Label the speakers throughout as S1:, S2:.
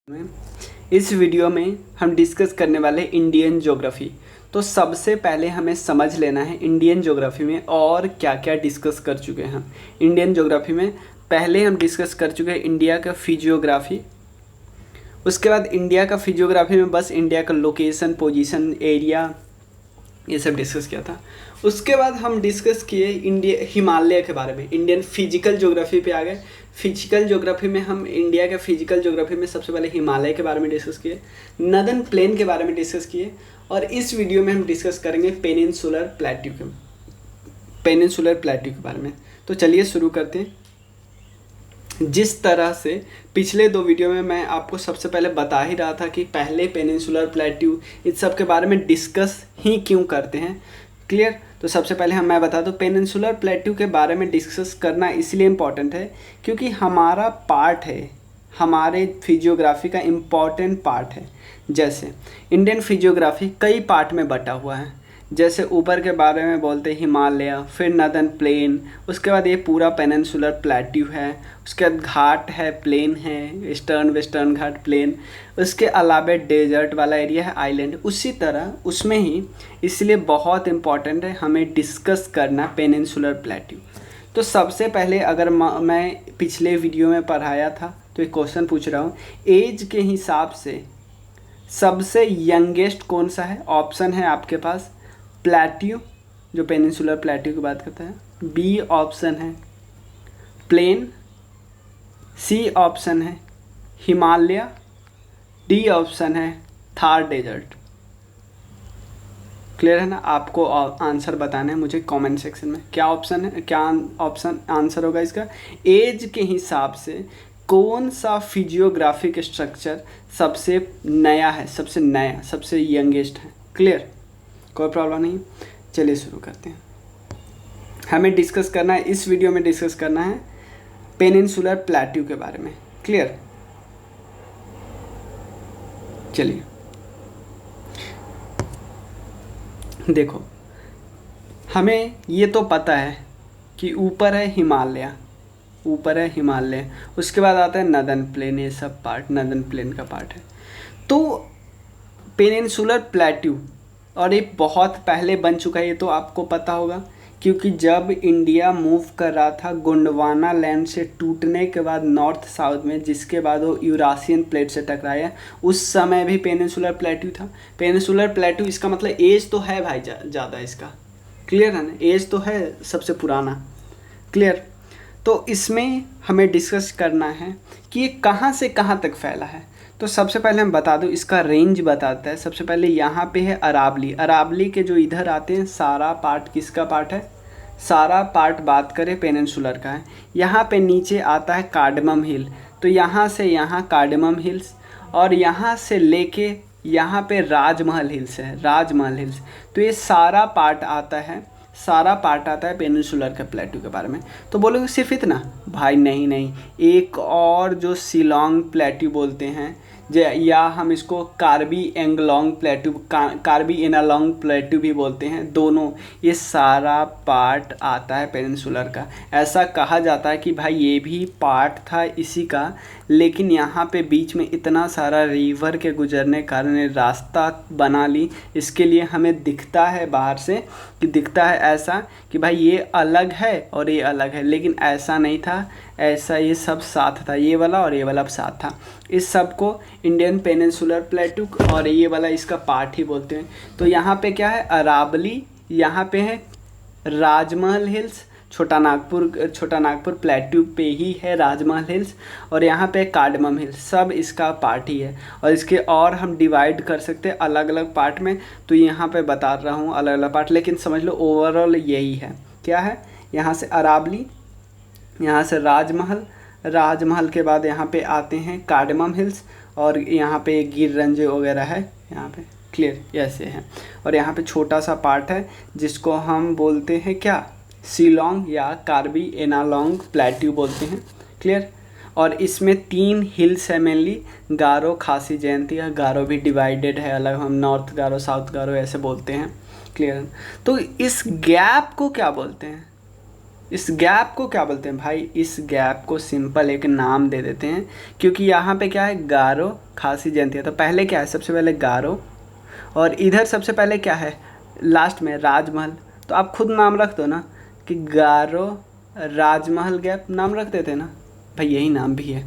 S1: में इस वीडियो में हम डिस्कस करने वाले इंडियन ज्योग्राफी। तो सबसे पहले हमें समझ लेना है इंडियन ज्योग्राफी में और क्या क्या डिस्कस कर चुके हैं। इंडियन ज्योग्राफी में पहले हम डिस्कस कर चुके हैं इंडिया का फिजियोग्राफी। उसके बाद इंडिया का फिजियोग्राफी में बस इंडिया का लोकेशन, पोजीशन, एरिया ये सब डिस्कस किया था। उसके बाद हम डिस्कस किए इंडिया हिमालय के बारे में। इंडियन फिजिकल ज्योग्राफी पे आ गए। फिजिकल ज्योग्राफी में हम इंडिया के फिजिकल ज्योग्राफी में सबसे पहले हिमालय के बारे में डिस्कस किए, नदर्न प्लेन के बारे में डिस्कस किए, और इस वीडियो में हम डिस्कस करेंगे पेनिनसुलर प्लेट्यू के बारे में। तो चलिए शुरू करते हैं। जिस तरह से पिछले दो वीडियो में मैं आपको सबसे पहले बता ही रहा था कि पहले पेनिनसुलर प्लेट्यू इस सब के बारे में डिस्कस ही क्यों करते हैं, क्लियर। तो सबसे पहले मैं बता दूं पेनिनसुलर प्लेट्यू के बारे में डिस्कस करना इसलिए इम्पॉर्टेंट है क्योंकि हमारा पार्ट है, हमारे फिजियोग्राफी का इम्पॉर्टेंट पार्ट है। जैसे इंडियन फिजियोग्राफी कई पार्ट में बटा हुआ है। जैसे ऊपर के बारे में बोलते हैं हिमालय, फिर नदर्न प्लेन, उसके बाद ये पूरा पेनिनसुलर प्लेट्यू है, उसके बाद घाट है, प्लेन है, ईस्टर्न वेस्टर्न घाट, प्लेन, उसके अलावा डेजर्ट वाला एरिया है, आइलैंड। उसी तरह उसमें ही इसलिए बहुत इम्पॉर्टेंट है हमें डिस्कस करना पेनिनसुलर प्लेट्यू। तो सबसे पहले अगर मैं पिछले वीडियो में पढ़ाया था तो एक क्वेश्चन पूछ रहा हूँ, एज के हिसाब से सबसे यंगेस्ट कौन सा है? ऑप्शन है आपके पास प्लेट्यू, जो पेनिनसुलर प्लेट्यू की बात करता है, बी ऑप्शन है प्लेन, सी ऑप्शन है हिमालय, डी ऑप्शन है थार डेजर्ट। क्लियर है ना? आपको आंसर बताना है मुझे कमेंट सेक्शन में। क्या ऑप्शन है, क्या ऑप्शन आंसर होगा इसका? एज के हिसाब से कौन सा फिजियोग्राफिक स्ट्रक्चर सबसे नया है, सबसे नया, सबसे यंगेस्ट है? क्लियर, कोई प्रॉब्लम नहीं। चलिए शुरू करते हैं। हमें डिस्कस करना है, इस वीडियो में डिस्कस करना है पेनिनसुलर प्लेट्यू के बारे में। क्लियर, चलिए देखो, हमें ये तो पता है कि ऊपर है हिमालय, ऊपर है हिमालय, उसके बाद आता है नदर्न प्लेन, ये सब पार्ट नदर्न प्लेन का पार्ट है। तो पेनिनसुलर प्लेट्यू, और ये बहुत पहले बन चुका है, ये तो आपको पता होगा क्योंकि जब इंडिया मूव कर रहा था गोंडवाना लैंड से टूटने के बाद नॉर्थ साउथ में, जिसके बाद वो यूरासियन प्लेट से टकराया, उस समय भी पेनिनसुलर प्लेट्यू था। पेनिनसुलर प्लेट्यू इसका मतलब एज तो है भाई ज़्यादा इसका, क्लियर है ना? एज तो है सबसे पुराना, क्लियर। तो इसमें हमें डिस्कस करना है कि ये कहाँ से कहाँ तक फैला है। तो सबसे पहले हम बता दूं, इसका रेंज बताता है। सबसे पहले यहाँ पे है अरावली, अरावली के जो इधर आते हैं सारा पार्ट किसका पार्ट है? सारा पार्ट बात करें पेनिनसुलर का है। यहाँ पे नीचे आता है कार्डमम हिल, तो यहाँ से यहाँ कार्डमम हिल्स, और यहाँ से लेके यहाँ पे राजमहल हिल्स है, राजमहल हिल्स। तो ये सारा पार्ट आता है, सारा पार्ट आता है पेनिनसुलर के प्लेट्यू के बारे में। तो बोलोगे सिर्फ इतना? भाई नहीं नहीं, एक और जो शिलोंग प्लेट्यू बोलते हैं, या हम इसको कार्बी एंगलोंग प्लेट्यू, कार्बी एनालोंग प्लेट्यू भी बोलते हैं, दोनों, ये सारा पार्ट आता है पेनिनसुलर का। ऐसा कहा जाता है कि भाई ये भी पार्ट था इसी का, लेकिन यहाँ पे बीच में इतना सारा रिवर के गुजरने के कारण रास्ता बना ली, इसके लिए हमें दिखता है बाहर से कि दिखता है ऐसा कि भाई ये अलग है और ये अलग है, लेकिन ऐसा नहीं था, ऐसा ये सब साथ था, ये वाला और ये वाला साथ था। इस सब को इंडियन पेनिनसुलर प्लेट्यू और ये वाला इसका पार्ट ही बोलते हैं। तो यहाँ पे क्या है? अरावली, यहाँ पे है राजमहल हिल्स, छोटा नागपुर प्लेट्यू पे ही है राजमहल हिल्स, और यहाँ पे कार्डमम हिल्स, सब इसका पार्ट ही है। और इसके और हम डिवाइड कर सकते हैं अलग अलग पार्ट में, तो यहाँ पे बता रहा हूँ अलग अलग पार्ट, लेकिन समझ लो ओवरऑल यही है। क्या है? यहाँ से अरावली, यहाँ से राजमहल, राजमहल के बाद यहाँ पे आते हैं कार्डमम हिल्स, और यहाँ पे गिर रंजे वगैरह है यहाँ पे, क्लियर, ऐसे हैं। और यहाँ पे छोटा सा पार्ट है जिसको हम बोलते हैं क्या? शिलोंग या कार्बी एनालोंग प्लेट्यू बोलते हैं, क्लियर। और इसमें 3 हिल्स है मेनली, गारो, खासी, जयंतिया। गारो भी डिवाइडेड है अलग, हम नॉर्थ गारो, साउथ गारो ऐसे बोलते हैं, क्लियर। तो इस गैप को क्या बोलते हैं? इस गैप को क्या बोलते हैं भाई? इस गैप को सिंपल एक नाम दे देते हैं, क्योंकि यहाँ पे क्या है, गारो खासी जयंती है। तो पहले क्या है, सबसे पहले गारो, और इधर सबसे पहले क्या है, लास्ट में राजमहल। तो आप खुद नाम रख दो ना कि गारो राजमहल गैप, नाम रख देते ना भाई, यही नाम भी है,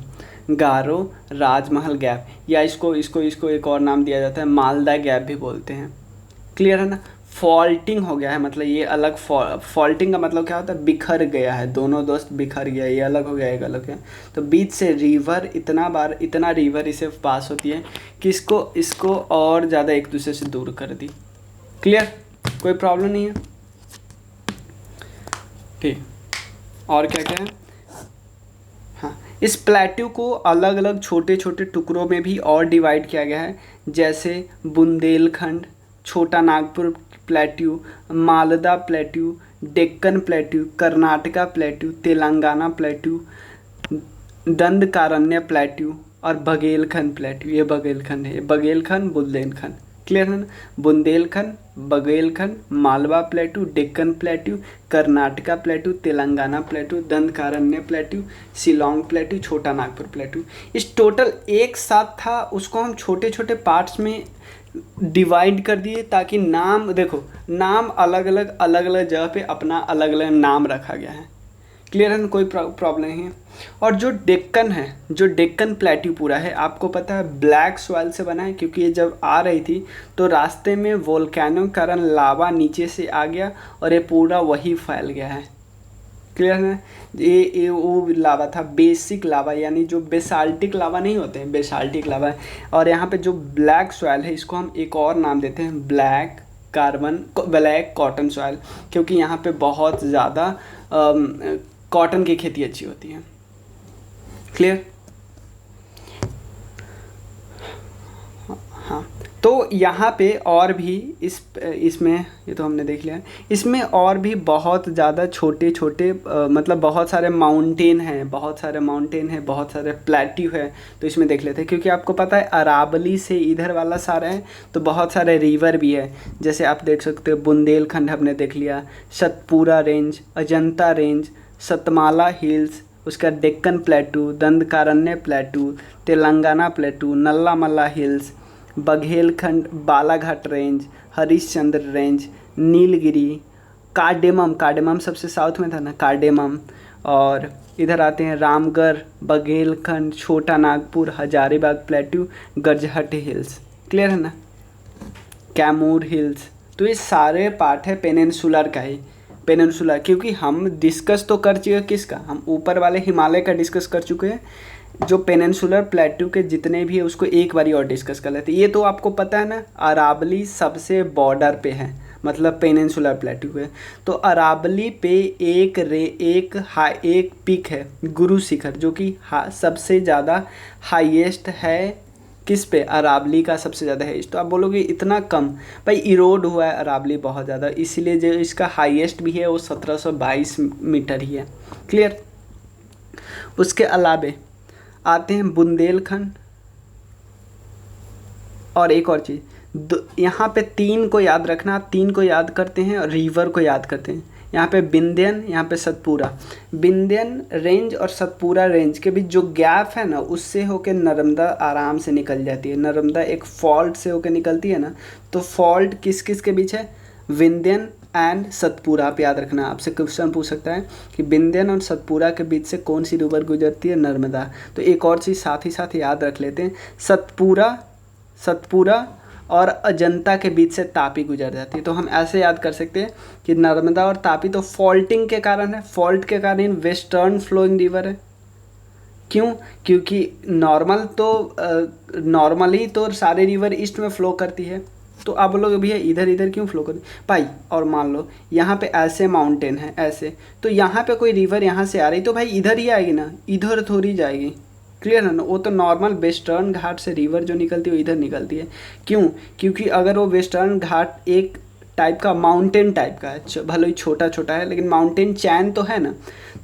S1: गारो राजमहल गैप। या इसको इसको इसको एक और नाम दिया जाता है, मालदा गैप भी बोलते हैं। क्लियर है ना? फॉल्टिंग हो गया है, मतलब ये अलग, फॉल्टिंग का मतलब क्या होता है, बिखर गया है, दोनों दोस्त बिखर गया, ये अलग हो गया, एक अलग है। तो बीच से रिवर इतना रिवर इसे पास होती है कि इसको और ज़्यादा एक दूसरे से दूर कर दी। क्लियर? कोई प्रॉब्लम नहीं है? ठीक, और क्या क्या है? हाँ, इस प्लेट्यू को अलग अलग छोटे छोटे टुकड़ों में भी और डिवाइड किया गया है, जैसे बुंदेलखंड, छोटा Nagpur plateau, Malda plateau, Deccan plateau, Karnataka plateau, Telangana plateau, Dandakaranya plateau और बघेलखंड प्लेट्यू। ये बघेलखंड है, ये बघेलखंड बुंदेलखंड। क्लियर है ना? Bundelkhand, Baghelkhand, Malwa plateau, Deccan plateau, Karnataka plateau, Telangana plateau, Dandakaranya plateau, Shillong plateau, छोटा नागपुर प्लेट्यू। इस टोटल एक साथ था, उसको हम छोटे छोटे पार्ट्स में डिवाइड कर दिए, ताकि नाम देखो, नाम अलग अलग जगह पे अपना अलग अलग नाम रखा गया है। क्लियर है ना? कोई प्रॉब्लम नहीं है। और जो डेक्कन है, जो डेक्कन प्लेट्यू पूरा है, आपको पता है ब्लैक सॉइल से बना है, क्योंकि ये जब आ रही थी तो रास्ते में वोल्केनो के कारण लावा नीचे से आ गया और ये पूरा वही फैल गया है। क्लियर है? ये वो लावा था, बेसिक लावा, यानी जो बेसाल्टिक लावा नहीं होते हैं, बेसाल्टिक लावा है। और यहाँ पे जो ब्लैक सॉइल है, इसको हम एक और नाम देते हैं, ब्लैक कॉटन सॉइल, क्योंकि यहाँ पे बहुत ज़्यादा कॉटन की खेती अच्छी होती है। क्लियर? हाँ, तो यहाँ पे और भी इसमें ये तो हमने देख लिया, इसमें और भी बहुत ज़्यादा छोटे छोटे मतलब बहुत सारे माउंटेन हैं, बहुत सारे प्लेट्यू है। तो इसमें देख लेते हैं, क्योंकि आपको पता है अरावली से इधर वाला सारा है, तो बहुत सारे रिवर भी है। जैसे आप देख सकते हो, बुंदेलखंड हमने देख लिया, Satpura range, Ajanta range, Satmala hills, उसका Deccan plateau, Dandakaranya plateau, Telangana plateau, Nallamala hills, Baghelkhand, Balaghat range, Harishchandra range, Nilgiri, cardamom सबसे साउथ में था ना, कार्डेमम। और इधर आते हैं Ramgarh, Baghelkhand, Chota Nagpur, Hazaribagh plateau, Garjat hills. Clear है ना? कैमूर हिल्स। तो ये सारे पार्ट है पेनिनसुलर का ही, पेनिनसुलर, क्योंकि हम डिस्कस तो कर चुके किसका, हम ऊपर वाले हिमालय का डिस्कस कर चुके हैं। जो पेनिनसुलर प्लेट्यू के जितने भी है उसको एक बारी और डिस्कस कर लेते हैं। ये तो आपको पता है ना, अरावली सबसे बॉर्डर पे है, मतलब पेनिनसुलर प्लेट्यू है। तो अरावली पे एक पीक है, गुरु शिखर, जो कि सबसे ज़्यादा हाईएस्ट है। किस पे? अरावली का सबसे ज़्यादा है। तो आप बोलोगे इतना कम, भाई इरोड हुआ है अरावली बहुत ज़्यादा, इसीलिए जो इसका हाईएस्ट भी है वो 1722 मीटर ही है। क्लियर? उसके अलावे आते हैं बुंदेलखंड। और एक और चीज़, यहाँ पे 3 को याद रखना, आप 3 को याद करते हैं और रिवर को याद करते हैं। यहाँ पे बिंदेन, यहाँ पे सतपुरा। बिंदेन रेंज और सतपुरा रेंज के बीच जो गैप है ना, उससे होके नर्मदा आराम से निकल जाती है। नर्मदा एक फॉल्ट से होके निकलती है ना, तो फॉल्ट किस किस के बीच है? विंध्यन एंड सतपुरा। आप याद रखना, आपसे क्वेश्चन पूछ सकता है कि विंध्यन और सतपुरा के बीच से कौन सी रिवर गुजरती है? नर्मदा। तो एक और चीज़ साथ ही साथ याद रख लेते हैं, सतपुरा और अजंता के बीच से तापी गुजर जाती है। तो हम ऐसे याद कर सकते हैं कि नर्मदा और तापी तो फॉल्टिंग के कारण है, फॉल्ट के कारण वेस्टर्न फ्लोइंग रिवर है। क्यों? क्योंकि नॉर्मली तो सारे रिवर ईस्ट में फ्लो करती है, तो आप बोलोगे भैया इधर इधर क्यों फ्लो करती भाई? और मान लो यहाँ पे ऐसे माउंटेन है ऐसे, तो यहाँ पे कोई रिवर यहाँ से आ रही तो भाई इधर ही आएगी ना, इधर थोड़ी जाएगी। क्लियर है ना? वो तो नॉर्मल वेस्टर्न घाट से रिवर जो निकलती है वो इधर निकलती है। क्यों? क्योंकि अगर वो वेस्टर्न घाट एक टाइप का माउंटेन टाइप का है, भले ही छोटा छोटा है लेकिन माउंटेन चैन तो है ना,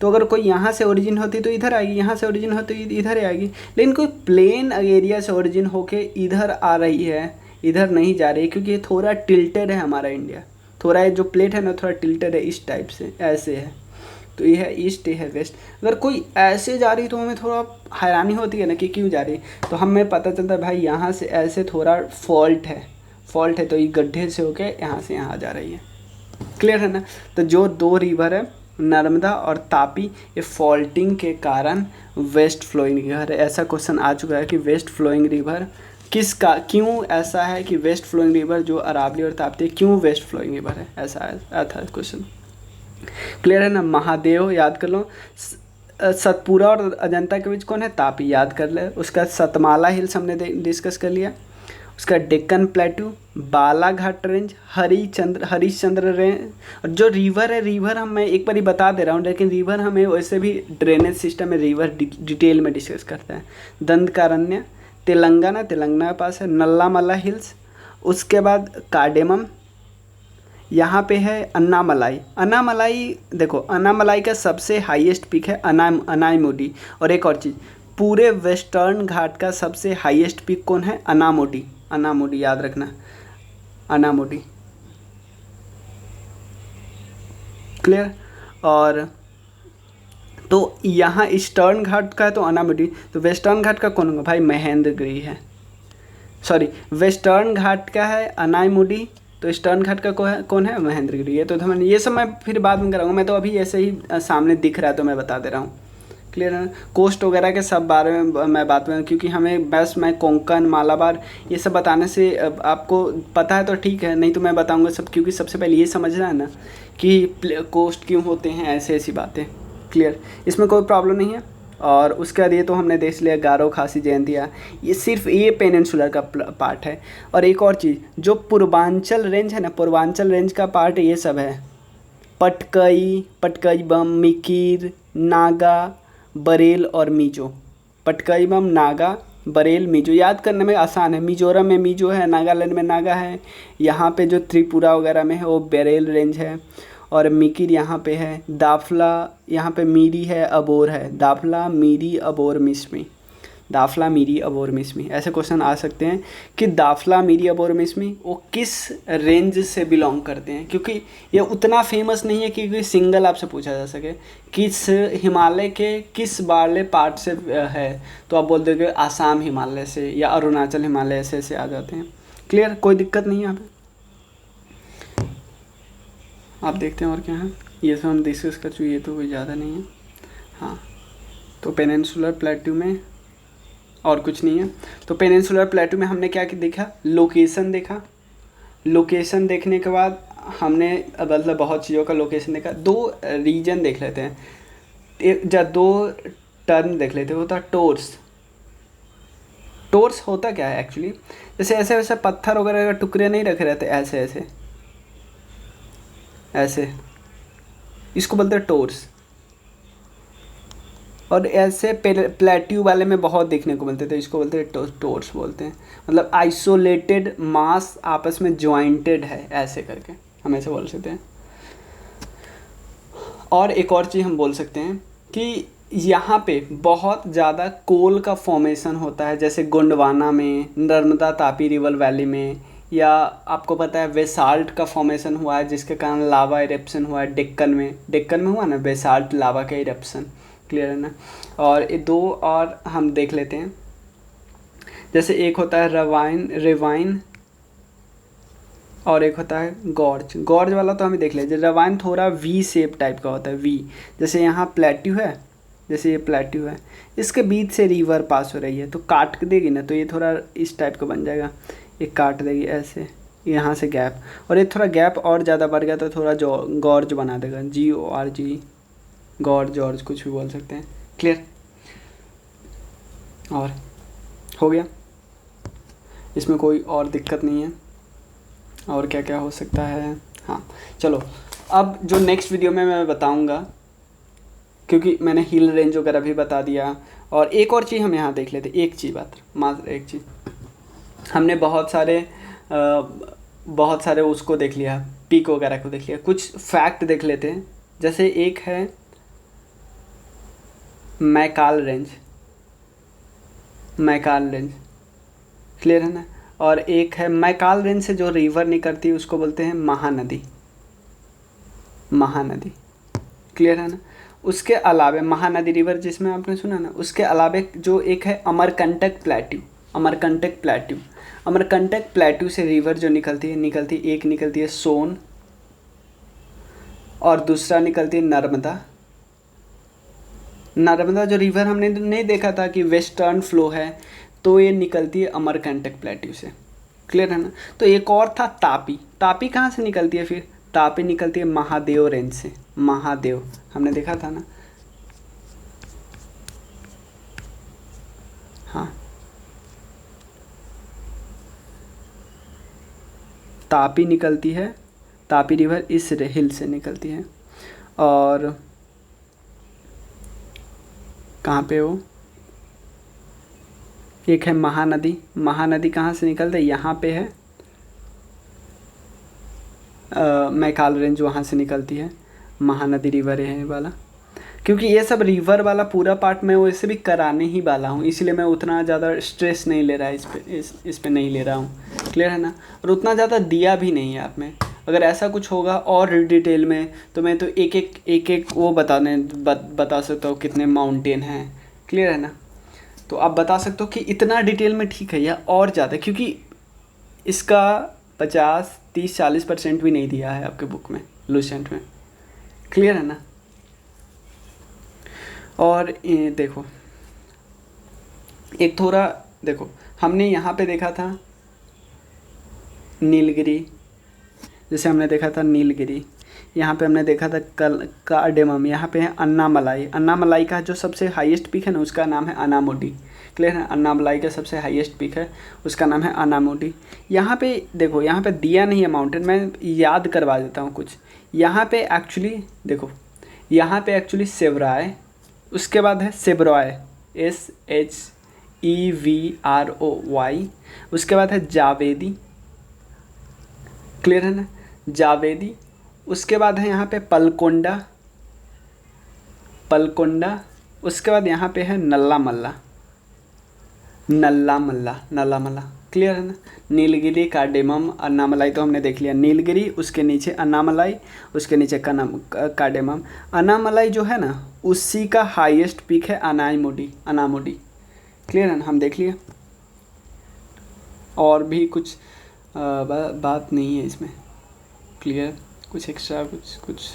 S1: तो अगर कोई यहाँ से ओरिजिन होती तो इधर आएगी, यहाँ से ओरिजिन होती इधर आएगी। लेकिन कोई प्लेन एरिया से ओरिजिन होके इधर आ रही है, इधर नहीं जा रही, क्योंकि ये थोड़ा टिल्टेड है हमारा इंडिया, थोड़ा ये जो प्लेट है ना थोड़ा टिल्टेड है, इस टाइप से ऐसे है। तो ये है ईस्ट, ये है वेस्ट। अगर कोई ऐसे जा रही तो हमें थोड़ा हैरानी होती है ना कि क्यों जा रही, तो हमें पता चलता है भाई यहाँ से ऐसे थोड़ा फॉल्ट है तो ये गड्ढे से होके यहाँ से यहाँ जा रही है। क्लियर है ना। तो जो दो रिवर है नर्मदा और तापी, ये फॉल्टिंग के कारण वेस्ट फ्लोइंग रिवर है। ऐसा क्वेश्चन आ चुका है कि वेस्ट फ्लोइंग रिवर किसका, क्यों ऐसा है कि वेस्ट फ्लोइंग रिवर जो अरावली और ताप्ती क्यों वेस्ट फ्लोइंग रिवर है, ऐसा आया था क्वेश्चन। क्लियर है ना। महादेव याद कर लो, सतपुरा और अजंता के बीच कौन है, तापी, याद कर ले। उसका सतमाला हिल्स हमने डिस्कस कर लिया। उसका डेक्कन प्लेटू, बालाघाट रेंज, हरिश्चंद्र रेंज। और जो रिवर है, रिवर हम मैं एक बार ही बता दे रहा हूँ, लेकिन रिवर हमें वैसे भी ड्रेनेज सिस्टम में रिवर डिटेल में डिस्कस करता है। दंडकारण्य तेलंगाना के पास है। नल्लामला हिल्स, उसके बाद कार्डेमम, यहाँ पे है अन्नामलाई। देखो अन्नामलाई का सबसे हाईएस्ट पीक है अनाईमुडी। और एक और चीज़, पूरे वेस्टर्न घाट का सबसे हाईएस्ट पीक कौन है, अनामुडी, याद रखना, अनामुडी। क्लियर। और तो यहाँ ईस्टर्न घाट का है तो अनामुडी, तो वेस्टर्न घाट का कौन होगा भाई, महेंद्रगिरी है। सॉरी, वेस्टर्न घाट का है अनाईमुडी, तो ईस्टर्न घाट का कौन है, महेंद्रगिरी। ये तो मैंने, ये सब मैं फिर बाद में कराऊंगा, मैं तो अभी ऐसे ही सामने दिख रहा है तो मैं बता दे रहा हूँ। क्लियर है। कोस्ट वगैरह के सब बारे में मैं बात करूँ, क्योंकि हमें बस मैं कोंकण मालाबार ये सब बताने से आपको पता है तो ठीक है, नहीं तो मैं बताऊंगा सब, क्योंकि सबसे पहले ये समझना है ना कि कोस्ट क्यों होते हैं, ऐसी बातें। क्लियर, इसमें कोई प्रॉब्लम नहीं है। और उसके बाद ये तो हमने देख लिया गारो खासी जयंतिया, ये सिर्फ ये पेनिनसुलर का पार्ट है। और एक और चीज़, जो पूर्वांचल रेंज है ना, पूर्वांचल रेंज का पार्ट ये सब है, पटकई बम, मिकिर, नागा, बरेल और मीजो। पटकई बम, नागा, बरेल, मीजो याद करने में आसान है। मिजोरम में मीजो है, नागालैंड में नागा है, यहाँ पे जो त्रिपुरा वगैरह में है वो बरेल रेंज है। और मिकिर यहाँ पे है, दाफला यहाँ पे मीरी है, अबोर है, दाफला मीरी अबोर मिस्मी, दाफला मीरी अबोर मिस्मी। ऐसे क्वेश्चन आ सकते हैं कि दाफला मीरी अबोर मिस्मी वो किस रेंज से बिलोंग करते हैं, क्योंकि ये उतना फेमस नहीं है कि सिंगल आपसे पूछा जा सके किस हिमालय के किस वाले पार्ट से है, तो आप बोल दोगे आसाम हिमालय से या अरुणाचल हिमालय से आ जाते हैं। क्लियर, कोई दिक्कत नहीं है यहाँ पे। आप देखते हैं और क्या है, ये सब हम डिस्कस कर चुके, ये तो कोई ज़्यादा नहीं है। हाँ, तो पेनिनसुलर प्लेट्यू में और कुछ नहीं है। तो पेनिनसुलर प्लेट्यू में हमने क्या देखा, लोकेशन देखा। लोकेशन देखने के बाद हमने मतलब बहुत चीज़ों का लोकेशन देखा। दो रीजन देख लेते हैं, दो टर्म देख लेते हैं। होता टोर्स। टोर्स होता क्या है एक्चुअली, जैसे ऐसे वैसे पत्थर वगैरह का टुकड़े नहीं रखे रहते, ऐसे इसको बोलते हैं टोर्स। और ऐसे प्लेट्यू वाले में बहुत देखने को मिलते थे, इसको बोलते हैं टोर्स बोलते हैं। मतलब आइसोलेटेड मास आपस में ज्वाइंटेड है, ऐसे करके हम ऐसे बोल सकते हैं। और एक और चीज़ हम बोल सकते हैं कि यहाँ पे बहुत ज़्यादा कोल का फॉर्मेशन होता है, जैसे गोंडवाना में, नर्मदा तापी रिवर वैली में, या आपको पता है बेसाल्ट का फॉर्मेशन हुआ है जिसके कारण लावा इरेप्शन हुआ है डेक्कन में हुआ ना बेसाल्ट लावा का इरेप्शन। क्लियर है ना। और ये दो और हम देख लेते हैं, जैसे एक होता है रेवाइन और एक होता है गॉर्ज वाला तो हमें देख लेते हैं। रेवाइन थोड़ा वी शेप टाइप का होता है, वी, जैसे यहाँ प्लेट्यू है, जैसे ये प्लेट्यू है, इसके बीच से रिवर पास हो रही है तो काट देगी ना, तो ये थोड़ा इस टाइप का बन जाएगा, ये काट देगी ऐसे, यहाँ से गैप, और ये थोड़ा गैप और ज़्यादा बढ़ गया तो थोड़ा जो गॉर्ज बना देगा, GORG, जॉर्ज कुछ भी बोल सकते हैं। क्लियर, और हो गया, इसमें कोई और दिक्कत नहीं है। और क्या क्या हो सकता है, हाँ चलो अब जो नेक्स्ट वीडियो में मैं बताऊंगा, क्योंकि मैंने हिल रेंज वगैरह भी बता दिया। और एक और चीज़ हम यहाँ देख लेते, एक चीज़ मात्र एक चीज़, हमने बहुत सारे उसको देख लिया, पीक वगैरह को देख लिया, कुछ फैक्ट देख लेते हैं। जैसे एक है मैकाल रेंज, क्लियर है ना। और एक है मैकाल रेंज से जो रिवर निकलती है उसको बोलते हैं महानदी, क्लियर है ना। उसके अलावे महानदी रिवर जिसमें आपने सुना ना, उसके अलावे जो एक है Amarkantak plateau, Amarkantak plateau, Amarkantak plateau से रिवर जो निकलती है, एक निकलती है सोन और दूसरा निकलती है नर्मदा। नर्मदा जो रिवर हमने नहीं देखा था कि वेस्टर्न फ्लो है, तो ये निकलती है अमरकंटक प्लेट्यू से। क्लियर है ना। तो एक और था तापी। तापी कहाँ से निकलती है फिर? तापी निकलती है महादेव रेंज से। महादेव हमने देखा था ना। हाँ, तापी निकलती है, तापी रिवर इस हिल से निकलती है। और कहाँ पे वो, एक है महानदी। महानदी कहाँ से निकलती है? यहाँ पे है मैकाल रेंज, वहाँ से निकलती है महानदी रिवर है वाला। क्योंकि ये सब रिवर वाला पूरा पार्ट मैं वैसे भी कराने ही वाला हूँ, इसलिए मैं उतना ज़्यादा स्ट्रेस नहीं ले रहा है इस पे नहीं ले रहा हूँ। क्लियर है ना। और उतना ज़्यादा दिया भी नहीं है आप में। अगर ऐसा कुछ होगा और डिटेल में तो मैं तो एक वो बता सकता हूँ कितने माउंटेन हैं। क्लियर है ना। तो आप बता सकते हो कि इतना डिटेल में ठीक है या और ज़्यादा, क्योंकि इसका 50, 30, 40% भी नहीं दिया है आपके बुक में, लूसेंट में। क्लियर है ना। और ये देखो, एक थोड़ा देखो, हमने यहाँ पे देखा था नीलगिरी, जैसे हमने देखा था नीलगिरी, यहाँ पे हमने देखा था कार्डेमम, यहाँ पे है अन्नामलाई। अन्नामलाई का जो सबसे हाईएस्ट पीक है ना, उसका नाम है अनामुडी। क्लियर है। अन्नामलाई का सबसे हाईएस्ट पीक है, उसका नाम है अनामुडी। यहाँ पे देखो, यहाँ पे दिया नहीं है माउंटेन, मैं याद करवा देता हूँ कुछ। यहाँ पे एक्चुअली देखो, यहाँ पे एक्चुअली सेवराय, उसके बाद है सेब्रॉय, SHEVROY, उसके बाद है जावेदी। क्लियर है ना, जावेदी। उसके बाद है यहाँ पे पलकोंडा, पलकोंडा। उसके बाद यहाँ पे है नल्ला मल्ला, नल्ला मल्ला, नल्ला मल्ला। क्लियर है ना। नीलगिरी, कार्डेमम, अन्नामलाई तो हमने देख लिया। नीलगिरी, उसके नीचे अन्नामलाई, उसके नीचे कार्डेमम। अन्नामलाई जो है ना, उसी का हाईएस्ट पीक है अनामुडी, अनामुडी। क्लियर है ना, हम देख लिया। और भी कुछ बात नहीं है इसमें। क्लियर, कुछ एक्स्ट्रा कुछ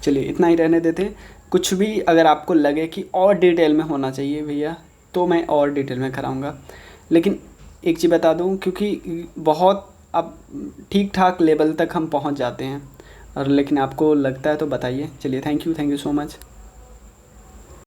S1: चलिए इतना ही रहने देते हैं। कुछ भी अगर आपको लगे कि और डिटेल में होना चाहिए भैया, तो मैं और डिटेल में कराऊंगा। लेकिन एक चीज़ बता दूं, क्योंकि बहुत अब ठीक ठाक लेवल तक हम पहुंच जाते हैं, और लेकिन आपको लगता है तो बताइए। चलिए, थैंक यू सो मच।